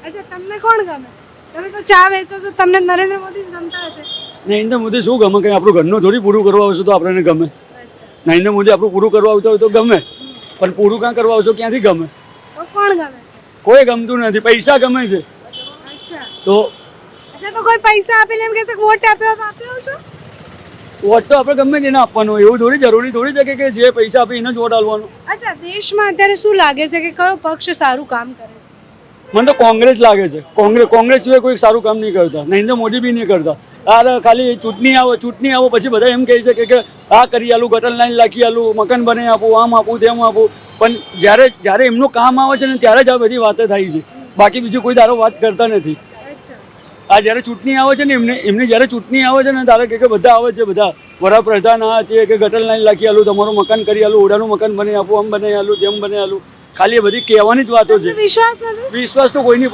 અચ્છા, તમને કોણ ગમે? તમે તો ચા વેચો છો, તમને નરેન્દ્ર મોદી ગમતા હશે. નરેન્દ્ર મોદી શું ગમે? કંઈ આપણું ઘરનું થોડી પૂરું કરવા આવશે તો આપણને ગમે. અચ્છા, નરેન્દ્ર મોદી આપણું પૂરું કરવા આવતા હોય તો ગમે, પણ પૂરું કાં કરવા આવશો ક્યાંથી ગમે? તો કોણ ગમે છે? કોઈ ગમતું નથી, પૈસા ગમે છે. અચ્છા, તો અચ્છા, તો કોઈ પૈસા આપીને એમ કહેશે કે વોટ આપ્યો તો આપ્યો છો? વોટ તો આપણે ગમે તેને આપવાનો, એવું થોડી જરૂરી થોડી છે કે જે પૈસા આપે એને જ વોટ આપવાનો. અચ્છા, દેશમાં અત્યારે શું લાગે છે કે કયો પક્ષ સારું કામ કરે છે? મને તો કોંગ્રેસ લાગે છે. કોંગ્રેસ સિવાય કોઈ સારું કામ નહીં કરતા, નરેન્દ્ર મોદી બી નહીં કરતા. ખાલી ચૂંટણી આવો પછી બધા એમ કહે છે કે આ કરી આલું, ગટર લાઈન લાખી આલું, મકાન બનાવી આપું, આમ આપું તેમ આપું, પણ જ્યારે એમનું કામ આવે છે ને ત્યારે જ આ બધી વાતો થાય છે. બાકી બીજું કોઈ દારો વાત કરતા નથી. આ જ્યારે ચૂંટણી આવે છે ને એમને જ્યારે ચૂંટણી આવે છે ને ત્યારે કે બધા આવે છે, બધા વડાપ્રધાન આ તે કે ગટર લાઈન લાખી આલું, તમારું મકાન કરી આલું, ઓડાનું મકાન બનાવી આપું, આમ બનાવી આલું, તેમ બનાવી આલું. ખાલી એ બધી કહેવાની જ વાતો છે. વિશ્વાસ નથી. વિશ્વાસ તો કોઈની